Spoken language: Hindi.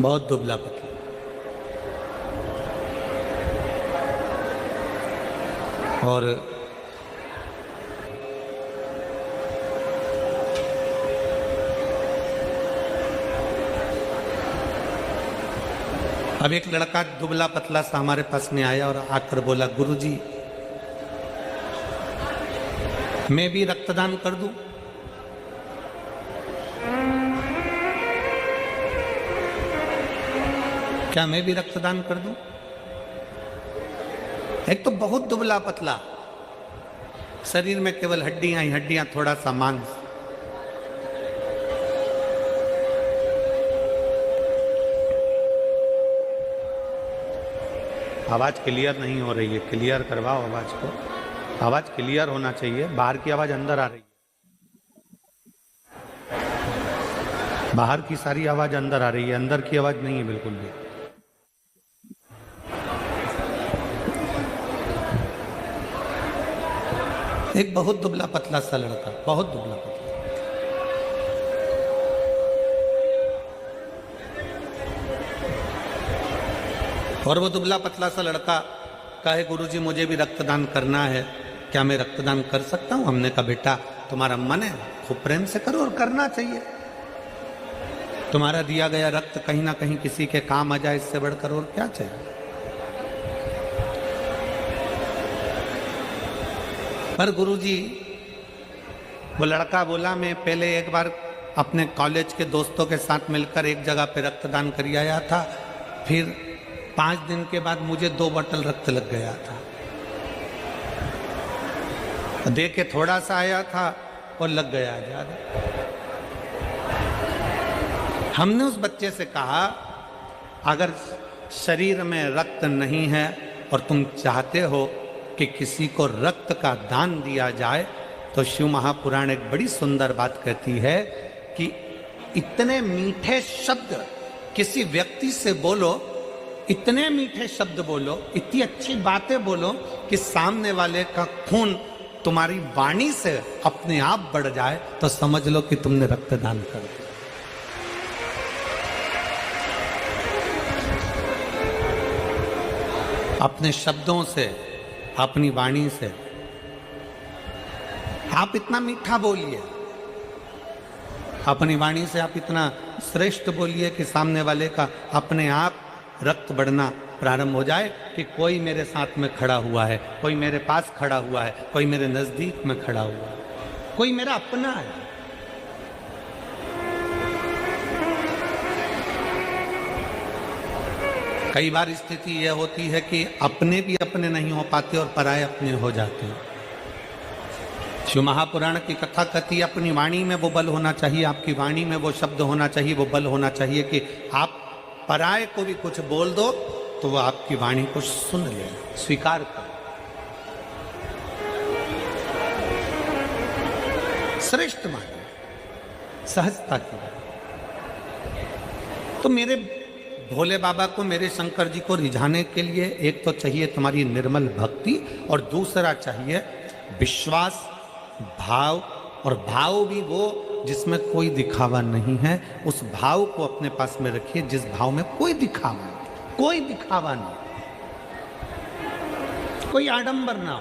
बहुत दुबला पतला। और अब एक लड़का दुबला पतला सा हमारे पास में आया और आकर बोला, गुरुजी मैं भी रक्तदान कर दूं? क्या मैं भी रक्तदान कर दूं? एक तो बहुत दुबला पतला, शरीर में केवल हड्डियां ही हड्डियां, थोड़ा सा मांस। आवाज क्लियर नहीं हो रही है, क्लियर करवाओ आवाज को। आवाज क्लियर होना चाहिए, बाहर की आवाज अंदर आ रही है, बाहर की सारी आवाज अंदर आ रही है, अंदर की आवाज नहीं है बिल्कुल भी। एक बहुत दुबला पतला सा लड़का, बहुत दुबला पतला, और वो दुबला पतला सा लड़का कहे, गुरुजी मुझे भी रक्तदान करना है, क्या मैं रक्तदान कर सकता हूं? हमने कहा बेटा तुम्हारा मन है, खूब प्रेम से करो, और करना चाहिए। तुम्हारा दिया गया रक्त कहीं ना कहीं किसी के काम आ जाए, इससे बढ़कर और क्या चाहिए। पर गुरुजी, वो लड़का बोला, मैं पहले एक बार अपने कॉलेज के दोस्तों के साथ मिलकर एक जगह पे रक्तदान कर आया था, फिर 5 दिन के बाद मुझे 2 बोतल रक्त लग गया था। दे के थोड़ा सा आया था और लग गया ज्यादा। हमने उस बच्चे से कहा, अगर शरीर में रक्त नहीं है और तुम चाहते हो कि किसी को रक्त का दान दिया जाए, तो शिव महापुराण एक बड़ी सुंदर बात कहती है कि इतने मीठे शब्द किसी व्यक्ति से बोलो, इतने मीठे शब्द बोलो, इतनी अच्छी बातें बोलो कि सामने वाले का खून तुम्हारी वाणी से अपने आप बढ़ जाए, तो समझ लो कि तुमने रक्तदान कर दिया। अपने शब्दों से, अपनी वाणी से आप इतना मीठा बोलिए, अपनी वाणी से आप इतना श्रेष्ठ बोलिए कि सामने वाले का अपने आप रक्त बढ़ना प्रारंभ हो जाए कि कोई मेरे साथ में खड़ा हुआ है, कोई मेरे पास खड़ा हुआ है, कोई मेरे नजदीक में खड़ा हुआ है, कोई मेरा अपना है। कई बार स्थिति यह होती है कि अपने भी अपने नहीं हो पाते और पराये अपने हो जाते हैं। शिव महापुराण की कथा कहती, अपनी वाणी में वो बल होना चाहिए, आपकी वाणी में वो शब्द होना चाहिए, वो बल होना चाहिए कि आप पराये को भी कुछ बोल दो तो वो आपकी वाणी को सुन ले, स्वीकार कर। श्रेष्ठ माने, सहजता की बात। तो मेरे भोले बाबा को, मेरे शंकर जी को रिझाने के लिए एक तो चाहिए तुम्हारी निर्मल भक्ति, और दूसरा चाहिए विश्वास, भाव, और भाव भी वो जिसमें कोई दिखावा नहीं है। उस भाव को अपने पास में रखिए जिस भाव में कोई दिखावा नहीं, कोई दिखावा नहीं, कोई आडंबर ना हो।